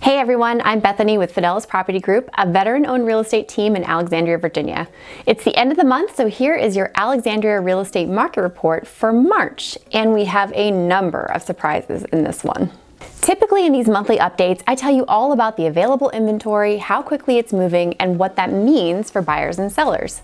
Hey everyone, I'm Bethany with Fidelis Property Group, a veteran-owned real estate team in Alexandria, Virginia. It's the end of the month, so here is your Alexandria real estate market report for March, and we have a number of surprises in this one. Typically in these monthly updates, I tell you all about the available inventory, how quickly it's moving, and what that means for buyers and sellers.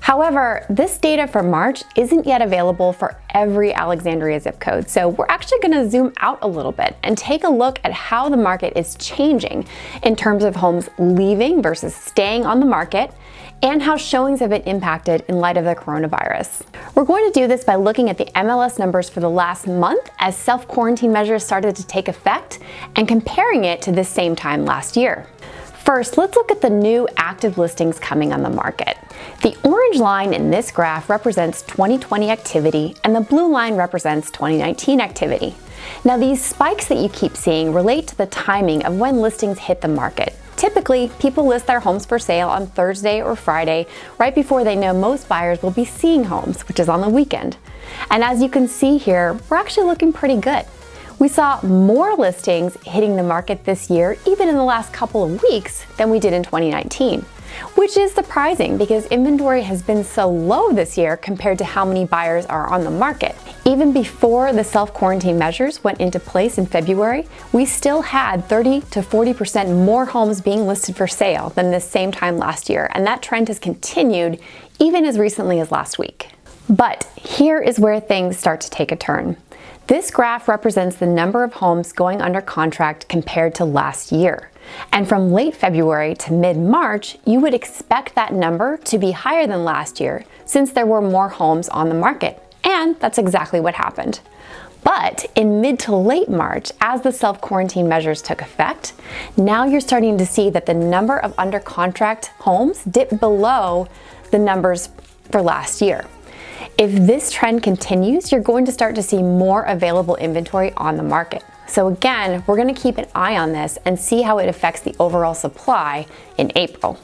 However, this data for March isn't yet available for every Alexandria zip code, so we're actually going to zoom out a little bit and take a look at how the market is changing in terms of homes leaving versus staying on the market, and how showings have been impacted in light of the coronavirus. We're going to do this by looking at the MLS numbers for the last month as self-quarantine measures started to take effect and comparing it to the same time last year. First, let's look at the new active listings coming on the market. The orange line in this graph represents 2020 activity and the blue line represents 2019 activity. Now, these spikes that you keep seeing relate to the timing of when listings hit the market. Typically, people list their homes for sale on Thursday or Friday, right before they know most buyers will be seeing homes, which is on the weekend. And as you can see here, we're actually looking pretty good. We saw more listings hitting the market this year, even in the last couple of weeks, than we did in 2019, which is surprising because inventory has been so low this year compared to how many buyers are on the market. Even before the self-quarantine measures went into place in February, we still had 30 to 40% more homes being listed for sale than this same time last year, and that trend has continued even as recently as last week. But here is where things start to take a turn. This graph represents the number of homes going under contract compared to last year. And from late February to mid-March, you would expect that number to be higher than last year since there were more homes on the market. And that's exactly what happened. But in mid to late March, as the self-quarantine measures took effect, now you're starting to see that the number of under contract homes dipped below the numbers for last year. If this trend continues, you're going to start to see more available inventory on the market. So again, we're going to keep an eye on this and see how it affects the overall supply in April.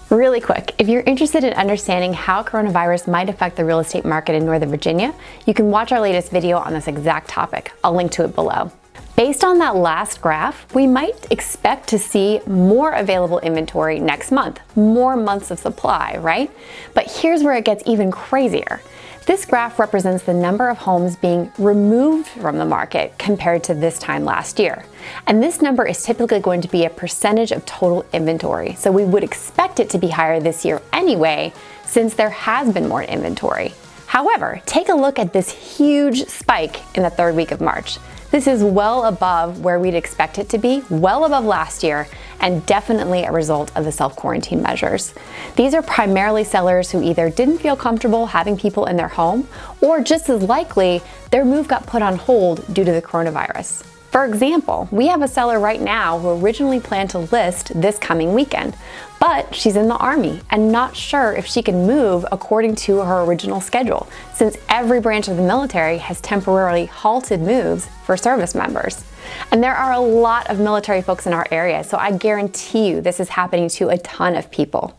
Really quick, if you're interested in understanding how coronavirus might affect the real estate market in Northern Virginia, you can watch our latest video on this exact topic. I'll link to it below. Based on that last graph, we might expect to see more available inventory next month, more months of supply, right? But here's where it gets even crazier. This graph represents the number of homes being removed from the market compared to this time last year. And this number is typically going to be a percentage of total inventory. So we would expect it to be higher this year anyway, since there has been more inventory. However, take a look at this huge spike in the third week of March. This is well above where we'd expect it to be, well above last year, and definitely a result of the self-quarantine measures. These are primarily sellers who either didn't feel comfortable having people in their home, or just as likely, their move got put on hold due to the coronavirus. For example, we have a seller right now who originally planned to list this coming weekend, but she's in the Army and not sure if she can move according to her original schedule, since every branch of the military has temporarily halted moves for service members. And there are a lot of military folks in our area, so I guarantee you this is happening to a ton of people.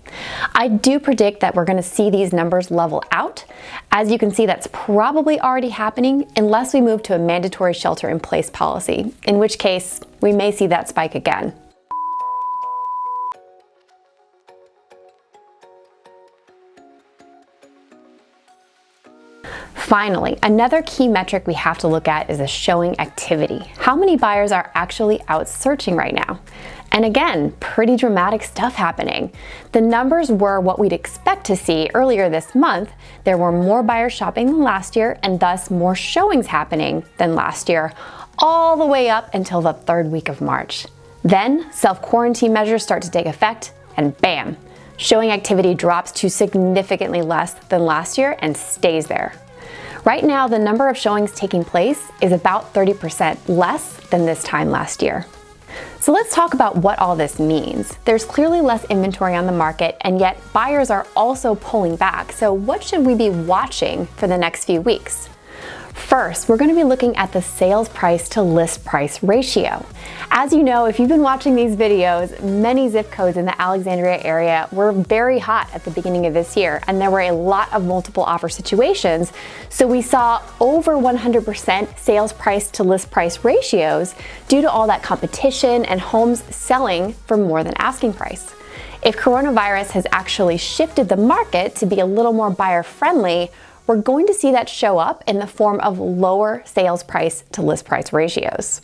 I do predict that we're going to see these numbers level out. As you can see, that's probably already happening unless we move to a mandatory shelter-in-place policy, in which case we may see that spike again. Finally, another key metric we have to look at is the showing activity. How many buyers are actually out searching right now? And again, pretty dramatic stuff happening. The numbers were what we'd expect to see earlier this month. There were more buyers shopping than last year and thus more showings happening than last year, all the way up until the third week of March. Then self-quarantine measures start to take effect and bam, showing activity drops to significantly less than last year and stays there. Right now, the number of showings taking place is about 30% less than this time last year. So let's talk about what all this means. There's clearly less inventory on the market, and yet buyers are also pulling back. So what should we be watching for the next few weeks? First, we're going to be looking at the sales price to list price ratio. As you know, if you've been watching these videos, many zip codes in the Alexandria area were very hot at the beginning of this year, and there were a lot of multiple offer situations. So we saw over 100% sales price to list price ratios due to all that competition and homes selling for more than asking price. If coronavirus has actually shifted the market to be a little more buyer friendly, we're going to see that show up in the form of lower sales price to list price ratios.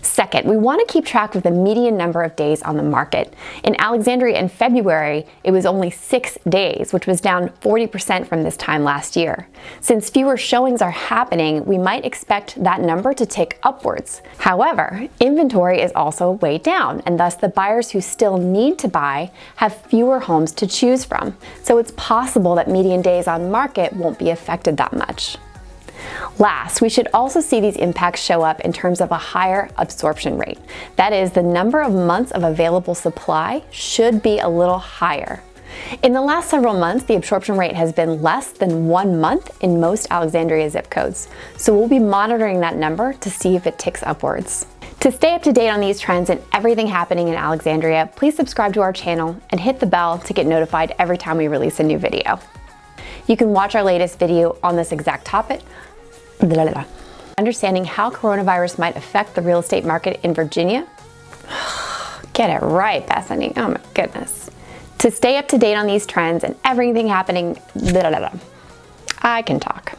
Second, we want to keep track of the median number of days on the market. In Alexandria in February, it was only 6 days, which was down 40% from this time last year. Since fewer showings are happening, we might expect that number to tick upwards. However, inventory is also way down, and thus the buyers who still need to buy have fewer homes to choose from. So it's possible that median days on market won't be affected that much. Last, we should also see these impacts show up in terms of a higher absorption rate. That is, the number of months of available supply should be a little higher. In the last several months, the absorption rate has been less than 1 month in most Alexandria zip codes. So we'll be monitoring that number to see if it ticks upwards. To stay up to date on these trends and everything happening in Alexandria, please subscribe to our channel and hit the bell to get notified every time we release a new video. You can watch our latest video on this exact topic. Understanding how coronavirus might affect the real estate market in Virginia. Get it right, Bethany. Oh my goodness. To stay up to date on these trends and everything happening, I can talk.